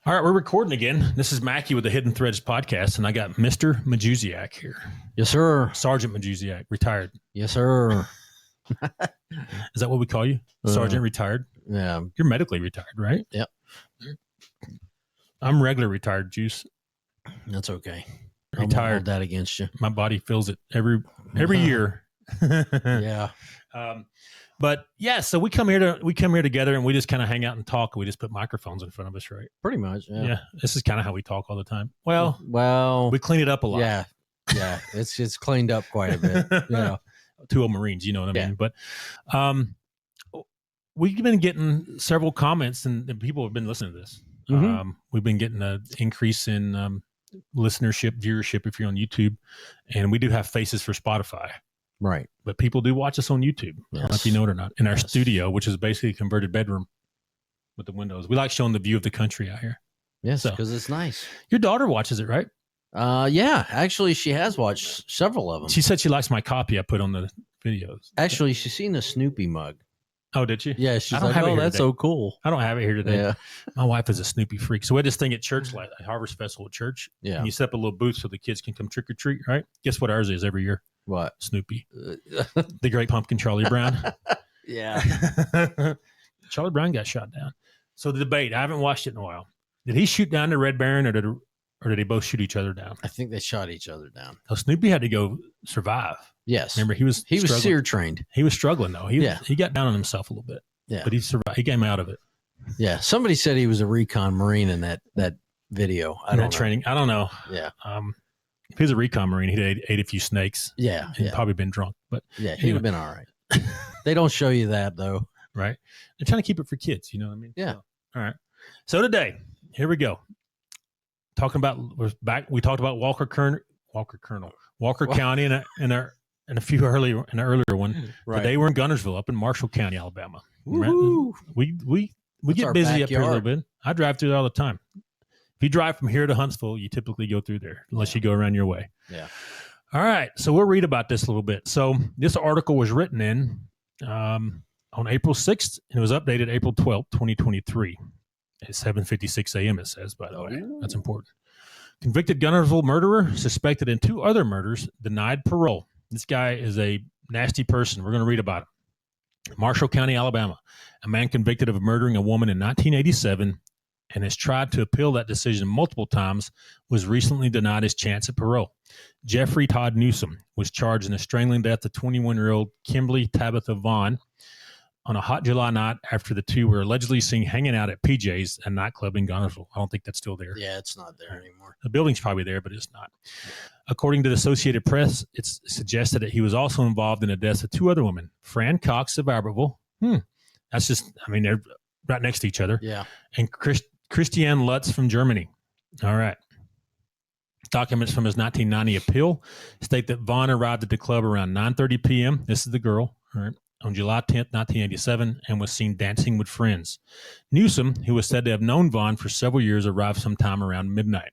All right, we're recording again. This is Macky with the Hidden Threads podcast, and I got Mr. Majusiak here. Yes, sir. Sergeant Majusiak, retired. Yes, sir. Is that what we call you? Sergeant retired? Yeah. You're medically retired, right? Yep. I'm regular retired, Juice. That's okay. Retired. I won't hold that against you. My body feels it every year. Yeah. But yeah, so we come here together and we just kind of hang out and talk. We just put microphones in front of us, right? Pretty much. Yeah. This is kind of how we talk all the time. Well, we clean it up a lot. Yeah. Yeah. It's cleaned up quite a bit. Yeah. Two old Marines, you know what I mean? But we've been getting several comments and people have been listening to this. Mm-hmm. We've been getting an increase in listenership, viewership if you're on YouTube, and we do have faces for Spotify. Right. But people do watch us on YouTube. Yes. I don't know if you know it or not. In our studio, which is basically a converted bedroom with the windows. We like showing the view of the country out here. Yes, because it's nice. Your daughter watches it, right? Yeah. Actually, she has watched several of them. She said she likes my copy I put on the videos. Actually, she's seen the Snoopy mug. Oh, did she? Yeah, she's like, oh, that's so cool. I don't have it here today. Yeah. My wife is a Snoopy freak. So we had this thing at church, like a Harvest Festival at church. Yeah. And you set up a little booth so the kids can come trick or treat, right? Guess what ours is every year? What? Snoopy. The Great Pumpkin, Charlie Brown. Yeah. Charlie Brown got shot down. So the debate, I haven't watched it in a while. Did he shoot down the Red Baron or did they both shoot each other down? I think they shot each other down. So Snoopy had to go survive. Yes. Remember, he was SEER trained. He was struggling though. He got down on himself a little bit. Yeah. But he survived. He came out of it. Yeah. Somebody said he was a recon Marine in that video. I don't know. Training. I don't know. Yeah. If he was a recon Marine, he'd ate a few snakes. Yeah. He'd probably been drunk. But yeah, he'd have been all right. They don't show you that though. Right. They're trying to keep it for kids, you know what I mean? Yeah. So, all right. So today, here we go. We talked about Walker County in a few earlier one. Right. Today we're in Guntersville, up in Marshall County, Alabama. Woo-hoo. We get busy up here a little bit. I drive through there all the time. If you drive from here to Huntsville, you typically go through there, unless you go around your way. Yeah. All right. So we'll read about this a little bit. So this article was written on April 6th, and it was updated April 12th, 2023. At 7:56 a.m. it says, by the way. That's important. Convicted Guntersville murderer, suspected in 2 other murders, denied parole. This guy is a nasty person. We're going to read about him. Marshall County, Alabama. A man convicted of murdering a woman in 1987 and has tried to appeal that decision multiple times, was recently denied his chance at parole. Jeffrey Todd Newsome was charged in the strangling death of 21-year-old Kimberly Tabatha Vaughn on a hot July night after the two were allegedly seen hanging out at PJ's, a nightclub in Guntersville. I don't think that's still there. Yeah, it's not there anymore. The building's probably there, but it's not. According to the Associated Press, it's suggested that he was also involved in the deaths of 2 other women, Fran Cox of Albertville. That's just, they're right next to each other. Yeah. And Christiane Lutz from Germany. All right. Documents from his 1990 appeal state that Vaughn arrived at the club around 9:30 p.m. This is the girl, all right, on July 10th, 1987, and was seen dancing with friends. Newsome, who was said to have known Vaughn for several years, arrived sometime around midnight.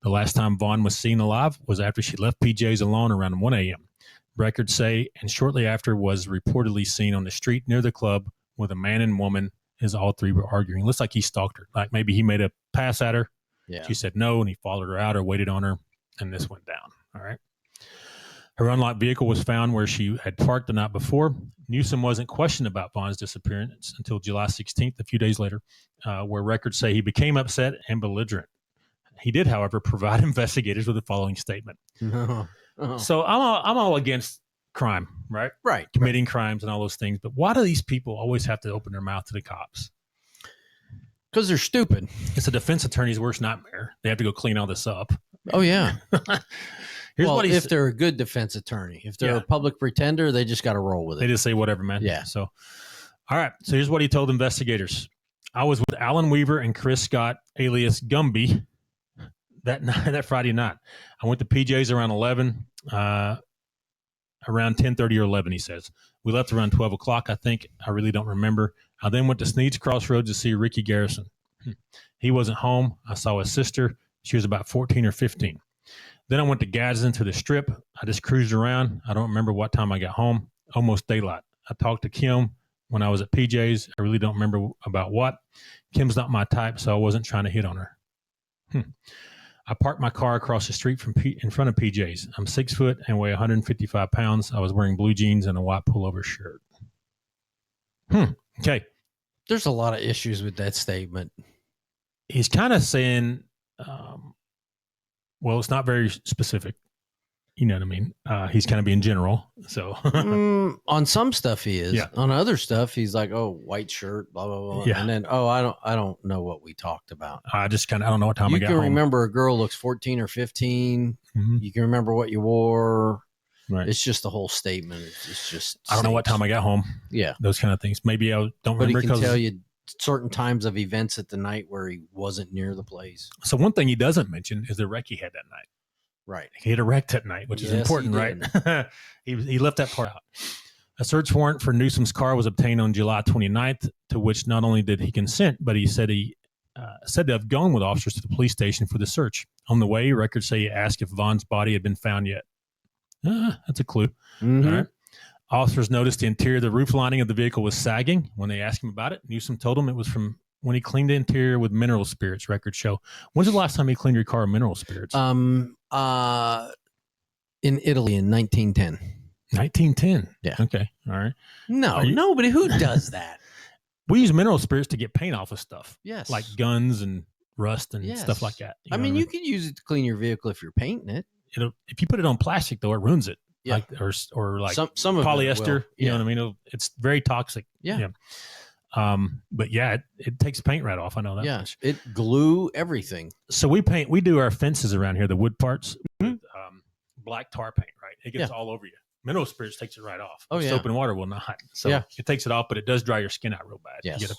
The last time Vaughn was seen alive was after she left PJ's alone around 1 a.m. Records say, and shortly after was reportedly seen on the street near the club with a man and woman as all 3 were arguing. Looks like he stalked her. Like maybe he made a pass at her. Yeah. She said no, and he followed her out or waited on her, and this went down. All right. Her unlocked vehicle was found where she had parked the night before. Newsome wasn't questioned about Vaughn's disappearance until July 16th, a few days later, where records say he became upset and belligerent. He did, however, provide investigators with the following statement. So I'm all against crime, right? Right. Committing crimes and all those things. But why do these people always have to open their mouth to the cops? Because they're stupid. It's a defense attorney's worst nightmare. They have to go clean all this up. Oh, yeah. If they're a good defense attorney. If they're a public pretender, they just got to roll with it. They just say whatever, man. Yeah. So, all right. So here's what he told investigators. I was with Alan Weaver and Chris Scott, alias Gumby, that Friday night. I went to PJ's around 11, around 10:30 or 11, he says. We left around 12 o'clock, I think. I really don't remember. I then went to Sneed's Crossroads to see Ricky Garrison. He wasn't home. I saw his sister. She was about 14 or 15. Then I went to Gadsden to the Strip. I just cruised around. I don't remember what time I got home. Almost daylight. I talked to Kim when I was at PJ's. I really don't remember about what. Kim's not my type, so I wasn't trying to hit on her. I parked my car across the street from in front of PJ's. I'm 6 foot and weigh 155 pounds. I was wearing blue jeans and a white pullover shirt. Okay. There's a lot of issues with that statement. He's kind of saying, well, it's not very specific. You know what I mean? He's kind of being general. So on some stuff he is. Yeah. On other stuff, he's like, "Oh, white shirt, blah blah blah." Yeah. And then, I don't know what we talked about. I don't know what time I got You home. can remember a girl looks 14 or 15. Mm-hmm. You can remember what you wore. Right. It's just the whole statement. It's just. I don't know what time I got home. Yeah. Those kind of things. Maybe I don't But remember. he can tell you certain times of events at the night where he wasn't near the place. So one thing he doesn't mention is the wreck he had that night. Right. He had a wreck that night, which is important, right? he left that part out. A search warrant for Newsome's car was obtained on July 29th, to which not only did he consent, but he said said to have gone with officers to the police station for the search. On the way, records say he asked if Vaughn's body had been found yet. That's a clue. Mm-hmm. All right. Officers noticed the interior of the roof lining of the vehicle was sagging. When they asked him about it, Newsome told them it was from when he cleaned the interior with mineral spirits, records show. When's the last time you cleaned your car with mineral spirits? In Italy in 1910. 1910. Yeah. Okay. All right. No, nobody who does that. We use mineral spirits to get paint off of stuff. Yes. Like guns and rust and stuff like that. I mean, you can use it to clean your vehicle if you're painting it. If you put it on plastic, though, it ruins it. Yeah. Like, or like some of polyester. You know what I mean? It's very toxic. Yeah. But yeah, it takes paint right off. I know that much. It glue everything. So we do our fences around here, the wood parts, with black tar paint, right? It gets all over you. Mineral spirits takes it right off. Soap and water will not. So it takes it off, but it does dry your skin out real bad. Yes.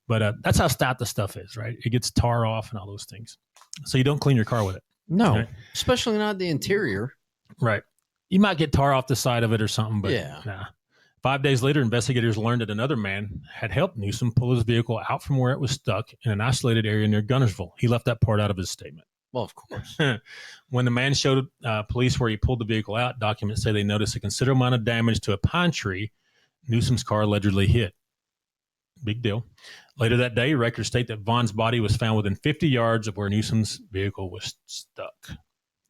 But that's how stout the stuff is, right? It gets tar off and all those things. So you don't clean your car with it. No, right? Especially not the interior. Right. You might get tar off the side of it or something, but nah. 5 days later, investigators learned that another man had helped Newsome pull his vehicle out from where it was stuck in an isolated area near Guntersville. He left that part out of his statement. Well, of course. When the man showed police where he pulled the vehicle out, documents say they noticed a considerable amount of damage to a pine tree Newsome's car allegedly hit. Big deal. Later that day, records state that Vaughn's body was found within 50 yards of where Newsome's vehicle was stuck.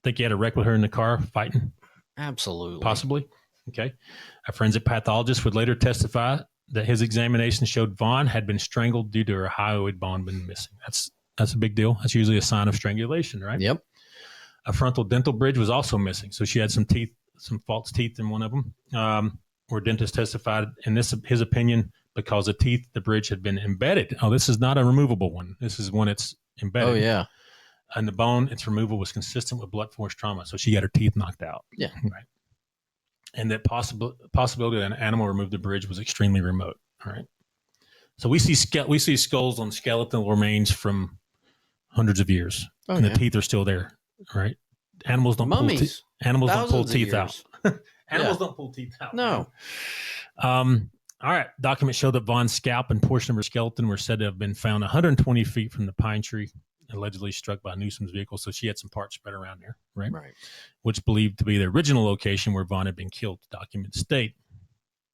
Think he had a wreck with her in the car fighting? Absolutely. Possibly. Okay. A forensic pathologist would later testify that his examination showed Vaughn had been strangled due to her hyoid bone being missing. That's a big deal. That's usually a sign of strangulation, right? Yep. A frontal dental bridge was also missing. So she had some false teeth in one of them, where dentists testified in his opinion, because the bridge had been embedded. Oh, this is not a removable one. This is when it's embedded. Oh, yeah. And the bone, its removal was consistent with blunt force trauma. So she got her teeth knocked out. Yeah. Right. And that possibility that an animal removed the bridge was extremely remote. All right. So we see skulls on skeletal remains from hundreds of years, and the teeth are still there. Right. Animals don't pull teeth. Animals don't pull teeth out. Animals don't pull teeth out. No. Right? All right. Documents show that Vaughn's scalp and portion of her skeleton were said to have been found 120 feet from the pine tree, allegedly struck by Newsome's vehicle. So she had some parts spread around there, right? Right. Which believed to be the original location where Vaughn had been killed, documents state.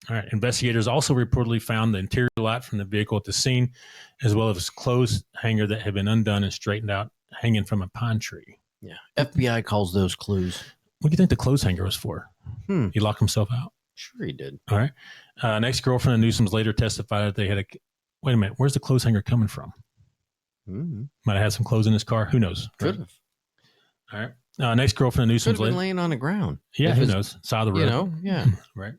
All right. Investigators also reportedly found the interior light from the vehicle at the scene, as well as clothes hanger that had been undone and straightened out, hanging from a pine tree. Yeah. FBI calls those clues. What do you think the clothes hanger was for? He locked himself out? Sure he did. All right. An ex-girlfriend of Newsome's later testified that they had wait a minute, where's the clothes hanger coming from? Might have had some clothes in his car. Who knows? Could have. All right. An ex-girlfriend of Newsome's Could have been laying on the ground. Yeah, who knows? Side of the road. Yeah. Right.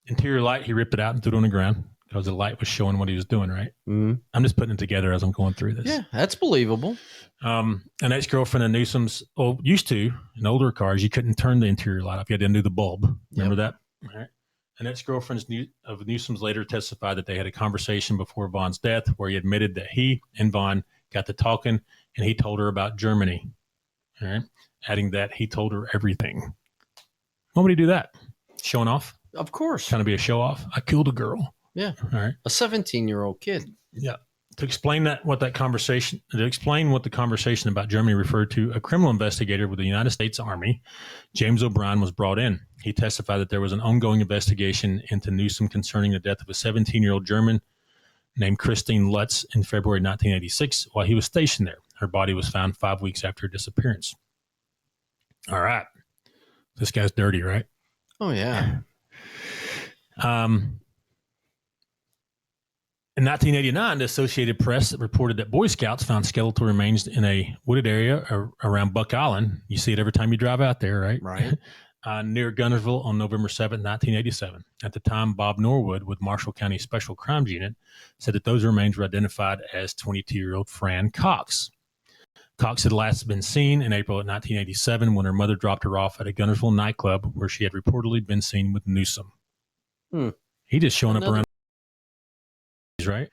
Interior light, he ripped it out and threw it on the ground because the light was showing what he was doing, right? Mm-hmm. I'm just putting it together as I'm going through this. Yeah, that's believable. An ex-girlfriend of Newsome's, used to, in older cars, you couldn't turn the interior light off. You had to undo the bulb. Remember that? All right. An ex-girlfriend of Newsome's later testified that they had a conversation before Vaughn's death where he admitted that he and Vaughn got to talking and he told her about Germany. All right. Adding that he told her everything. Why would he do that? Showing off? Of course. Trying to be a show off. I killed a girl. Yeah. All right. A 17-year-old kid. Yeah. To explain what the conversation about Germany referred to, a criminal investigator with the United States Army, James O'Brien, was brought in. He testified that there was an ongoing investigation into Newsome concerning the death of a 17-year-old German named Christine Lutz in February 1986 while he was stationed there. Her body was found 5 weeks after her disappearance. All right. This guy's dirty, right? Oh, yeah. In 1989, the Associated Press reported that Boy Scouts found skeletal remains in a wooded area around Buck Island. You see it every time you drive out there, right? Right. Near Guntersville on November 7, 1987. At the time, Bob Norwood with Marshall County Special Crimes Unit said that those remains were identified as 22-year-old Fran Cox. Cox had last been seen in April of 1987 when her mother dropped her off at a Guntersville nightclub where she had reportedly been seen with Newsome. He just showing up around, right?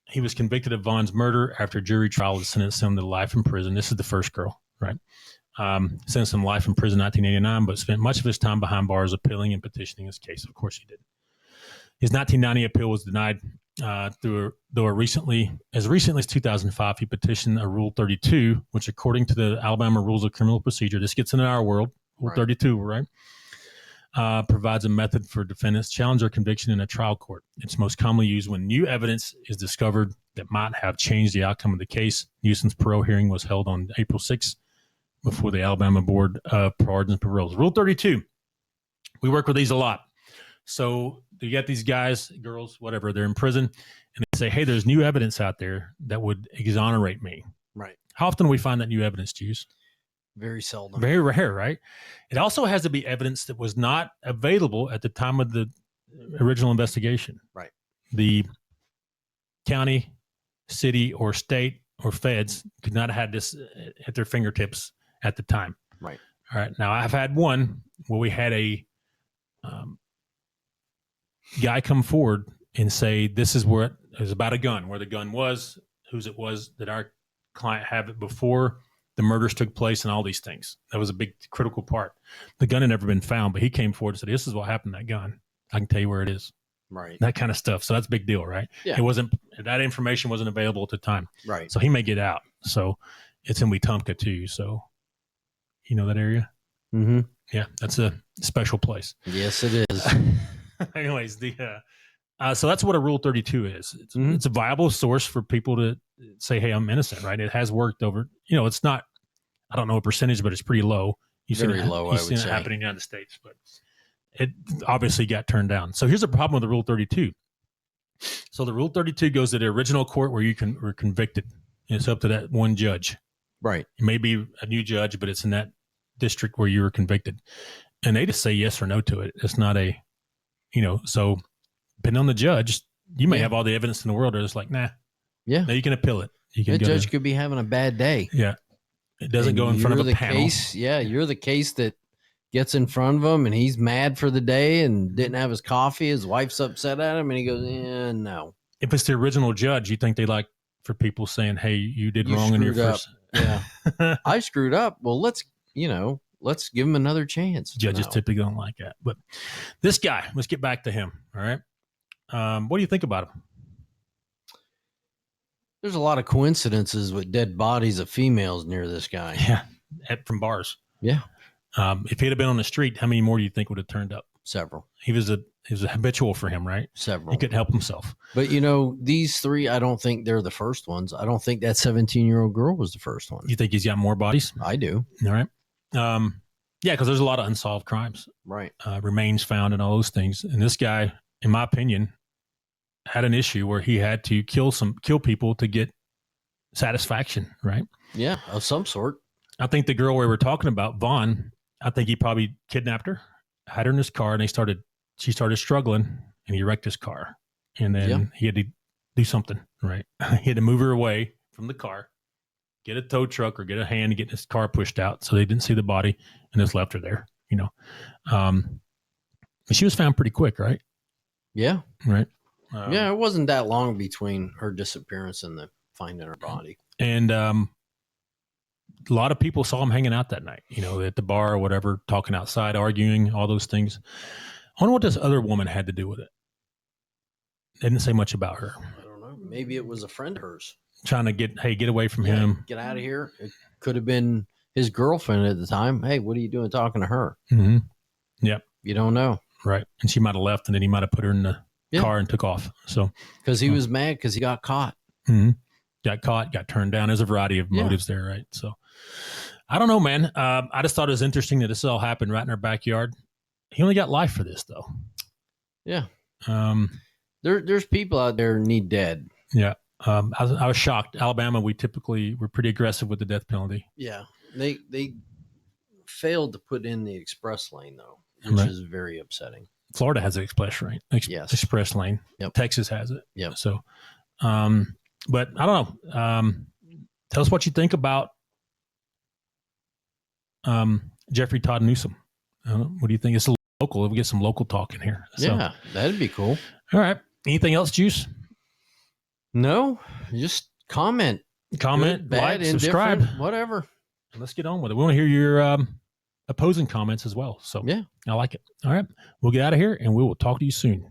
He was convicted of Vaughn's murder after jury trial and sentenced him to life in prison. This is the first girl, right? Sentenced him to life in prison in 1989, but spent much of his time behind bars appealing and petitioning his case. Of course he did. His 1990 appeal was denied, though as recently as 2005, he petitioned a Rule 32, which according to the Alabama Rules of Criminal Procedure, this gets into our world, Rule 32, right? Provides a method for defendants to challenge their conviction in a trial court. It's most commonly used when new evidence is discovered that might have changed the outcome of the case. Newsom's parole hearing was held on April 6th before the Alabama Board of Pardons and Paroles. Rule 32. We work with these a lot. So you get these guys, girls, whatever, they're in prison, and they say, hey, there's new evidence out there that would exonerate me. Right. How often do we find that new evidence, Jus? Very seldom. Very rare, right? It also has to be evidence that was not available at the time of the original investigation. Right. The county, city, or state, or feds could not have had this at their fingertips at the time. Right. All right. Now, I've had one where we had a guy come forward and say, this is where it was about a gun, where the gun was, whose it was, that our client had it before the murders took place and all these things. That was a big critical part. The gun had never been found, but he came forward and said, this is what happened to that gun. I can tell you where it is. Right. That kind of stuff. So that's a big deal, right? Yeah. That information wasn't available at the time. Right. So he may get out. So it's in Wetumpka too. So you know that area? Mm-hmm. Yeah, that's a special place. Yes, it is. Anyways, so that's what a Rule 32 is. It's a viable source for people to say, hey, I'm innocent, right? It has worked over, it's not, I don't know a percentage, but it's pretty low. Very low, I would say. It happening in the United States, but it obviously got turned down. So here's a problem with the Rule 32. So the Rule 32 goes to the original court where you were convicted. It's up to that one judge. Right. It may be a new judge, but it's in that district where you were convicted. And they just say yes or no to it. It's not a, so depending on the judge, you may have all the evidence in the world. They're just like, nah. Yeah. No, you can appeal it. You can the judge could be having a bad day. Yeah. It doesn't go in front of a panel. You're the case that gets in front of him and he's mad for the day and didn't have his coffee. His wife's upset at him and he goes, no. If it's the original judge, you think they like for people saying, hey, you did wrong in your first. Yeah. I screwed up. Well, let's give him another chance. Judges typically don't like that. But this guy, let's get back to him. All right. What do you think about him? There's a lot of coincidences with dead bodies of females near this guy. Yeah. From bars. Yeah. If he'd have been on the street, how many more do you think would have turned up? Several. He was a habitual for him, right? Several. He couldn't help himself. But these three, I don't think they're the first ones. I don't think that 17-year-old girl was the first one. You think he's got more bodies? I do. All right. Yeah, because there's a lot of unsolved crimes. Right. Remains found and all those things. And this guy, in my opinion, had an issue where he had to kill people to get satisfaction, right? Yeah, of some sort. I think the girl we were talking about, Vaughn, I think he probably kidnapped her, had her in his car, and she started struggling, and he wrecked his car. And then he had to do something, right? He had to move her away from the car, get a tow truck or get a hand to get his car pushed out so they didn't see the body and just left her there, But she was found pretty quick, right? Yeah. Right. It wasn't that long between her disappearance and the finding her body. And a lot of people saw him hanging out that night, at the bar or whatever, talking outside, arguing, all those things. I wonder what this other woman had to do with it. They didn't say much about her. I don't know. Maybe it was a friend of hers. Trying to get away from him. Get out of here. It could have been his girlfriend at the time. Hey, what are you doing talking to her? Mm-hmm. Yep. You don't know. Right. And she might have left and then he might have put her in the car and took off. So because he was mad because he got caught. Got caught, got turned down. There's a variety of motives there, right? So I don't know, man. I just thought it was interesting that this all happened right in our backyard. He only got life for this, though. Yeah. There's people out there need dead. Yeah. I was shocked. Alabama, we're pretty aggressive with the death penalty. Yeah. They failed to put in the express lane, though, which is very upsetting. Florida has an express lane. Express lane. Yep. Texas has it. Yep. So, but I don't know. Tell us what you think about Jeffrey Todd Newsome. What do you think? It's a local. We'll get some local talk in here. So, yeah, that'd be cool. All right. Anything else, Juice? No, just comment. Good, bad, like, subscribe, whatever. And let's get on with it. We want to hear your opposing comments as well. So yeah, I like it. All right. We'll get out of here and we will talk to you soon.